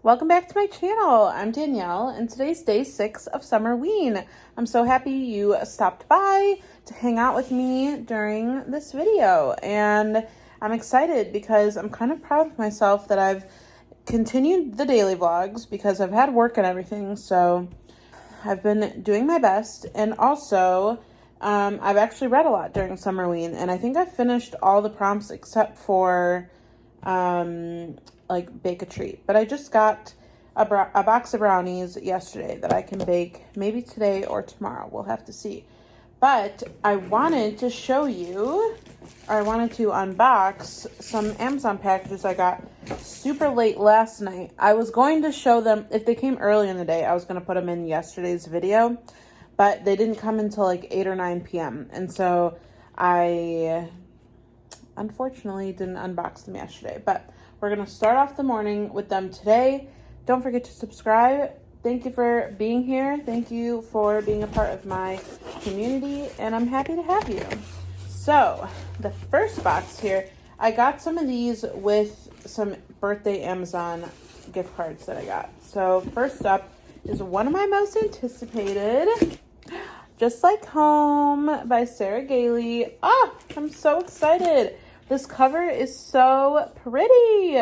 Welcome back to my channel. I'm Danielle, and today's day 6 of Summerween. I'm so happy you stopped by to hang out with me during this video, and I'm excited because I'm kind of proud of myself that I've continued the daily vlogs because I've had work and everything, so I've been doing my best. And also, I've actually read a lot during Summerween, and I think I've finished all the prompts except for like bake a treat. But I just got a box of brownies yesterday that I can bake maybe today or tomorrow. We'll have to see. But I wanted to show you, or I wanted to unbox some Amazon packages I got super late last night. I was going to show them, if they came early in the day, I was going to put them in yesterday's video, but they didn't come until like 8 or 9 p.m. And so I unfortunately didn't unbox them yesterday, but we're going to start off the morning with them today. Don't forget to subscribe. Thank you for being here. Thank you for being a part of my community, and I'm happy to have you. So the first box here, I got some of these with some birthday Amazon gift cards that I got. So first up is one of my most anticipated, Just Like Home by Sarah Gailey. Oh, I'm so excited. This cover is so pretty.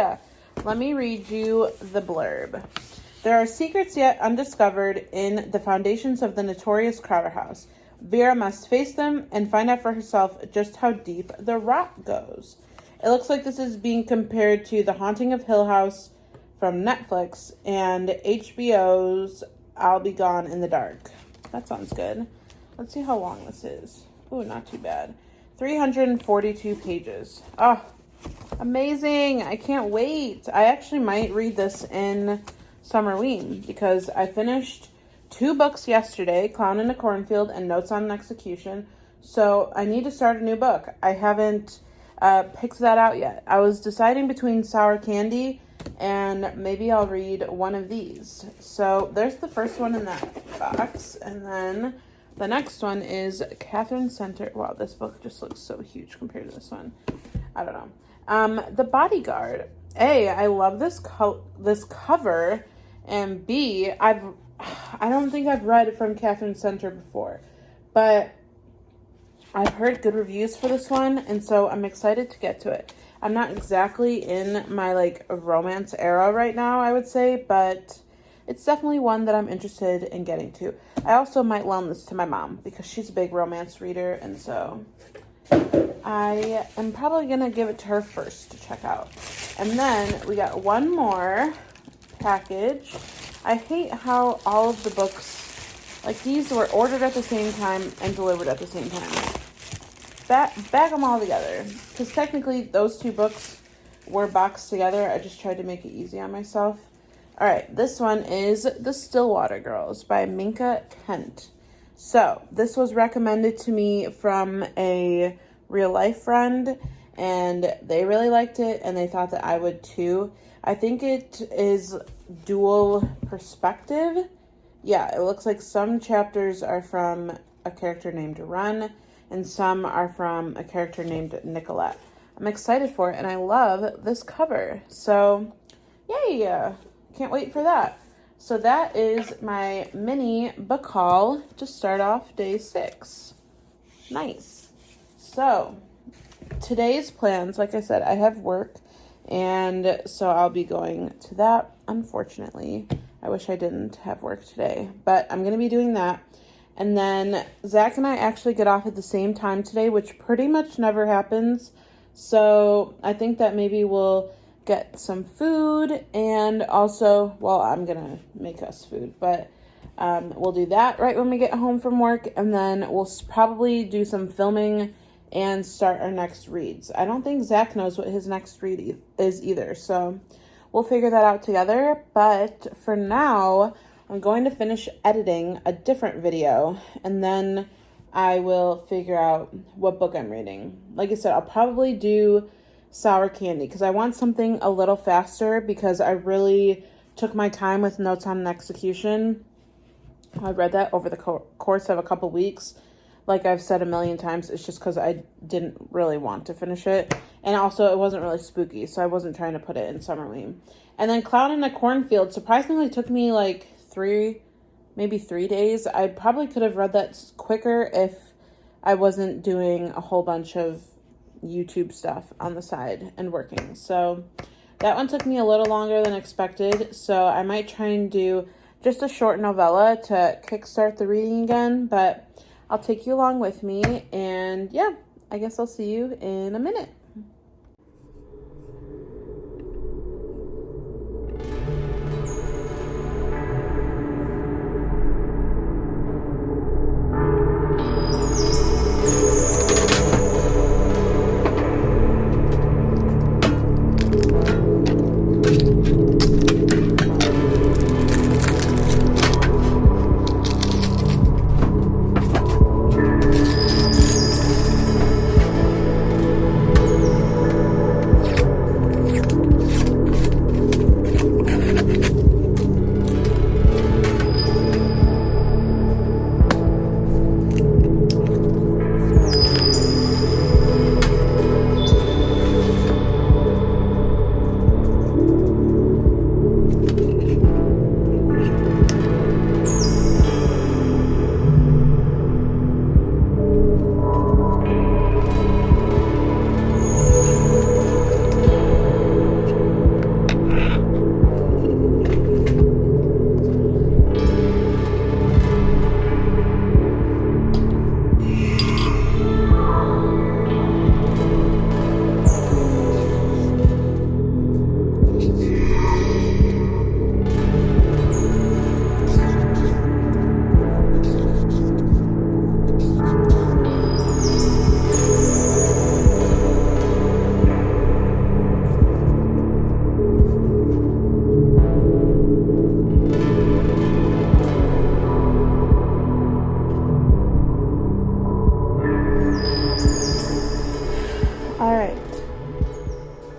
Let me read you the blurb. There are secrets yet undiscovered in the foundations of the notorious Crowder House. Vera must face them and find out for herself just how deep the rot goes. It looks like this is being compared to The Haunting of Hill House from Netflix and HBO's I'll Be Gone in the Dark. That sounds good. Let's see how long this is. Ooh, not too bad. 342 pages. Oh, amazing. I can't wait. I actually might read this in Summerween because I finished 2 books yesterday, Clown in a Cornfield and Notes on an Execution. So I need to start a new book. I haven't picked that out yet. I was deciding between Sour Candy and maybe I'll read one of these. So there's the first one in that box. And then the next one is Catherine Center. Wow, this book just looks so huge compared to this one. I don't know. The Bodyguard. A, I love this cover, and B, I don't think I've read from Catherine Center before, but I've heard good reviews for this one, and so I'm excited to get to it. I'm not exactly in my like romance era right now, I would say, but it's definitely one that I'm interested in getting to. I also might loan this to my mom because she's a big romance reader, and so I am probably going to give it to her first to check out. And then we got one more package. I hate how all of the books, like these, were ordered at the same time and delivered at the same time. Bag them all together, because technically those 2 books were boxed together. I just tried to make it easy on myself. All right, this one is The Stillwater Girls by Minka Kent. So this was recommended to me from a real life friend, and they really liked it, and they thought that I would too. I think it is dual perspective. Yeah, it looks like some chapters are from a character named Ren, and some are from a character named Nicolette. I'm excited for it, and I love this cover. So, yay! Can't wait for that. So that is my mini book haul to start off day 6. Nice. So today's plans, like I said, I have work, and so I'll be going to that. Unfortunately, I wish I didn't have work today, but I'm going to be doing that. And then Zach and I actually get off at the same time today, which pretty much never happens. So I think that maybe we'll get some food, and also, well, I'm gonna make us food, but we'll do that right when we get home from work, and then we'll probably do some filming and start our next reads. I don't think Zach knows what his next read is either, so we'll figure that out together. But for now, I'm going to finish editing a different video, and then I will figure out what book I'm reading. Like I said, I'll probably do Sour Candy because I want something a little faster, because I really took my time with Notes on an Execution. I read that over the course of a couple weeks like I've said a million times, it's just because I didn't really want to finish it. And also, it wasn't really spooky, so I wasn't trying to put it in Summerween. And then Clown in a Cornfield surprisingly took me like maybe 3 days. I probably could have read that quicker if I wasn't doing a whole bunch of YouTube stuff on the side and working. So that one took me a little longer than expected. So I might try and do just a short novella to kickstart the reading again, but I'll take you along with me. And yeah, I guess I'll see you in a minute.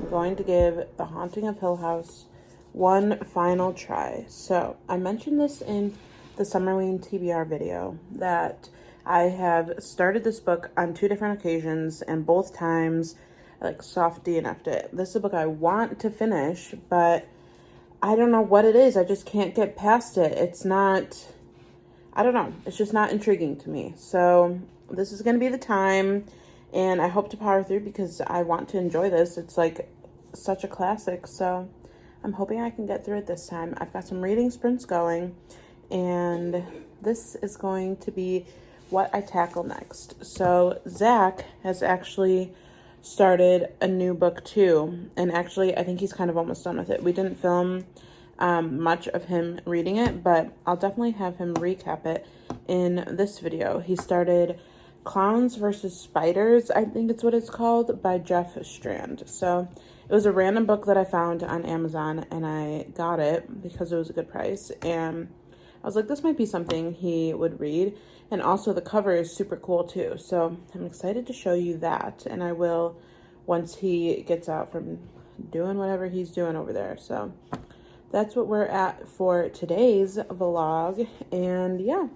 Going to give The Haunting of Hill House one final try. So I mentioned this in the Summerween TBR video that I have started this book on 2 different occasions, and both times like soft DNF'd it. This is a book I want to finish, but I don't know what it is. I just can't get past it. It's not, I don't know. It's just not intriguing to me. So this is going to be the time, and I hope to power through because I want to enjoy this. It's like such a classic, so I'm hoping I can get through it this time. I've got some reading sprints going, and this is going to be what I tackle next. So Zach has actually started a new book too, and actually I think he's kind of almost done with it. We didn't film much of him reading it, but I'll definitely have him recap it in this video. He started Clowns versus Spiders, I think it's what it's called, by Jeff Strand. So it was a random book that I found on Amazon, and I got it because it was a good price. And I was like, this might be something he would read. And also the cover is super cool too. So I'm excited to show you that. And I will once he gets out from doing whatever he's doing over there. So that's what we're at for today's vlog. And yeah,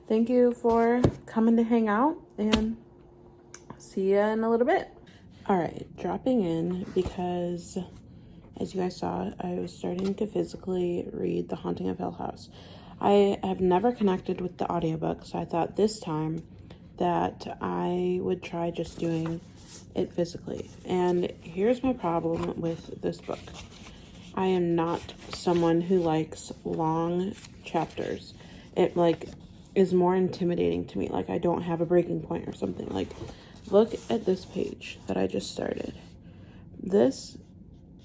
thank you for coming to hang out, and see ya in a little bit. All right, dropping in because, as you guys saw, I was starting to physically read The Haunting of Hill House. I have never connected with the audiobook, so I thought this time that I would try just doing it physically. And here's my problem with this book. I am not someone who likes long chapters. It like is more intimidating to me. Like I don't have a breaking point or something. Like, look at this page that I just started. This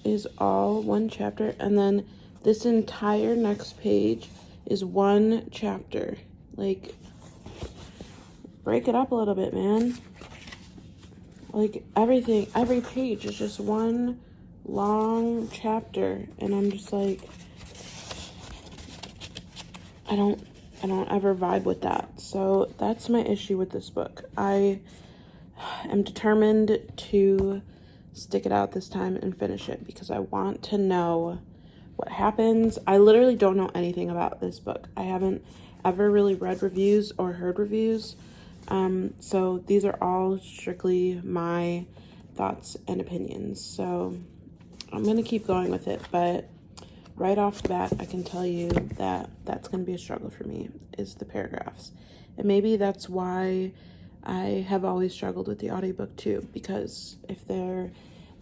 is all one chapter, and then this entire next page is one chapter. Like, break it up a little bit, man. Like, everything, every page is just one long chapter, and I'm just like, I don't ever vibe with that. So that's my issue with this book. I am determined to stick it out this time and finish it because I want to know what happens. I literally don't know anything about this book. I haven't ever really read reviews or heard reviews, So these are all strictly my thoughts and opinions. So I'm going to keep going with it, but right off the bat, I can tell you that that's going to be a struggle for me, is the paragraphs. And maybe that's why I have always struggled with the audiobook too, because if they're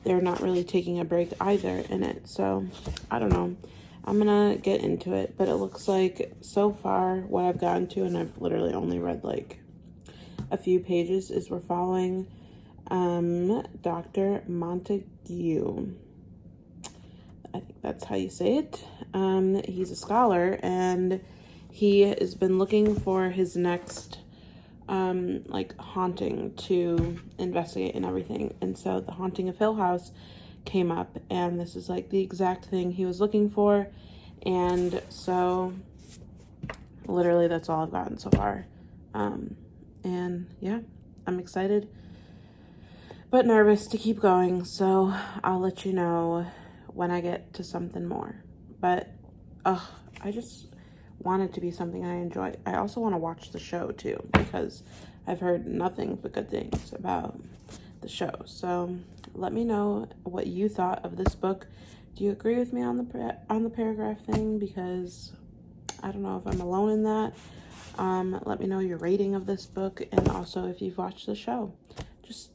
not really taking a break either in it. So I don't know. I'm gonna get into it, but it looks like so far what I've gotten to, and I've literally only read like a few pages, is we're following Dr. Montague. I think that's how you say it. He's a scholar, and he has been looking for his next like haunting to investigate and everything. And so the Haunting of Hill House came up, and this is like the exact thing he was looking for. And so literally that's all I've gotten so far. And yeah, I'm excited but nervous to keep going, so I'll let you know when I get to something more. But I just want it to be something I enjoy. I also want to watch the show too, because I've heard nothing but good things about the show. So let me know what you thought of this book. Do you agree with me on the paragraph thing? Because I don't know if I'm alone in that. Let me know your rating of this book, and also if you've watched the show. Just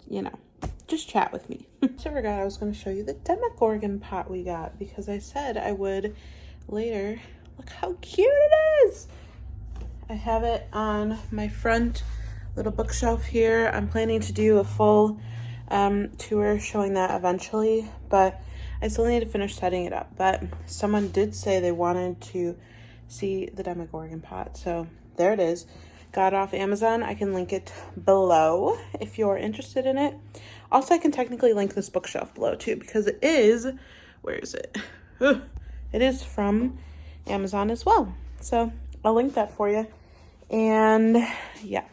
chat with me. So I forgot I was going to show you the Demogorgon pot we got, because I said I would later. Look how cute it is. I have it on my front little bookshelf here. I'm planning to do a full tour showing that eventually, but I still need to finish setting it up. But someone did say they wanted to see the Demogorgon pot, so there it is. Got it off Amazon. I can link it below if you're interested in it. Also, I can technically link this bookshelf below too, because it is, where is it? It is from Amazon as well. So I'll link that for you. And yeah,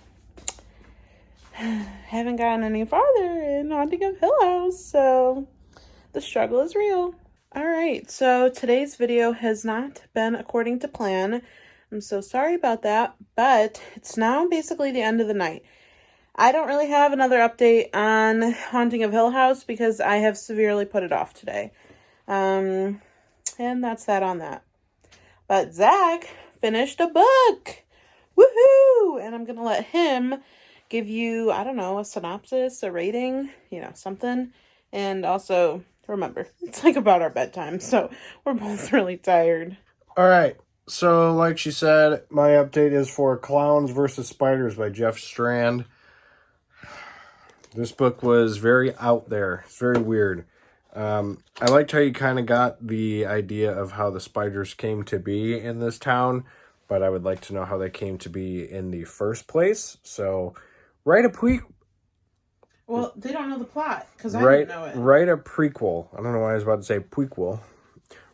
haven't gotten any farther in Haunting of Hill House, so the struggle is real. All right, so today's video has not been according to plan. I'm so sorry about that, but it's now basically the end of the night. I don't really have another update on Haunting of Hill House because I have severely put it off today. And that's that on that. But Zach finished a book. Woohoo! And I'm going to let him give you, I don't know, a synopsis, a rating, something. And also, remember, it's like about our bedtime, so we're both really tired. All right. So, like she said, my update is for Clowns vs. Spiders by Jeff Strand. This book was very out there. It's very weird. I liked how you kind of got the idea of how the spiders came to be in this town, but I would like to know how they came to be in the first place. So, write a Well, they don't know the plot, because I didn't know it. Write a prequel. I don't know why I was about to say prequel.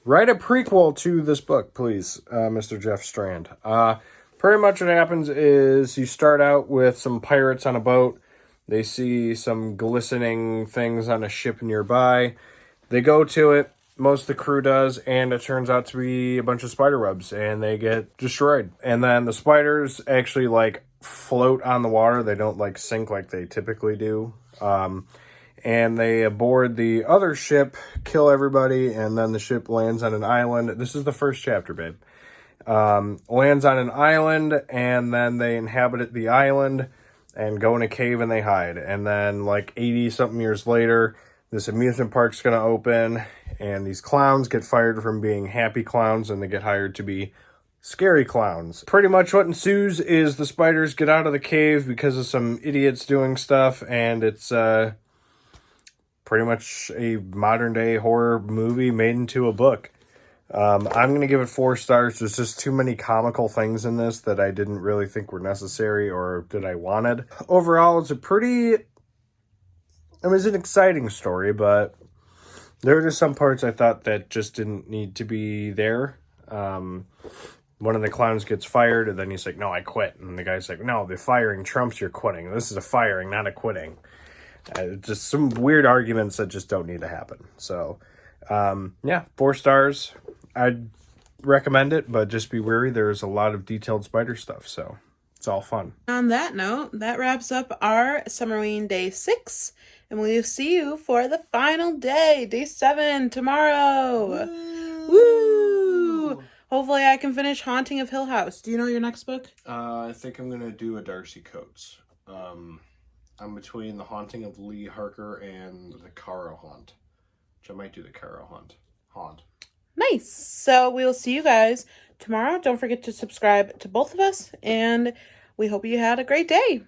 Write a prequel to this book, please, Mr. Jeff Strand. Pretty much what happens is you start out with some pirates on a boat. They see some glistening things on a ship nearby. They go to it. Most of the crew does, and it turns out to be a bunch of spider webs, and they get destroyed. And then the spiders actually, float on the water. They don't, sink like they typically do. And they board the other ship, kill everybody, and then the ship lands on an island. This is the first chapter, babe. Lands on an island, and then they inhabit the island and go in a cave and they hide. And then 80-something years later, this amusement park's going to open, and these clowns get fired from being happy clowns, and they get hired to be scary clowns. Pretty much what ensues is the spiders get out of the cave because of some idiots doing stuff, and it's pretty much a modern-day horror movie made into a book. I'm going to give it 4 stars. There's just too many comical things in this that I didn't really think were necessary or that I wanted. Overall, it's an exciting story, but there are just some parts I thought that just didn't need to be there. One of the clowns gets fired, and then he's like, no, I quit. And the guy's like, no, the firing trumps your quitting. This is a firing, not a quitting. Just some weird arguments that just don't need to happen. So, 4 stars. I'd recommend it, but just be wary. There's a lot of detailed spider stuff. So, It's all fun. On that note, that wraps up our Summerween Day 6. And we'll see you for the final day, Day 7, tomorrow. Woo! Hopefully I can finish Haunting of Hill House. Do you know your next book? I think I'm going to do a Darcy Coates. I'm between The Haunting of Lee Harker and The Caro Haunt, which I might do The Caro Haunt. Nice. So we'll see you guys tomorrow. Don't forget to subscribe to both of us, and we hope you had a great day.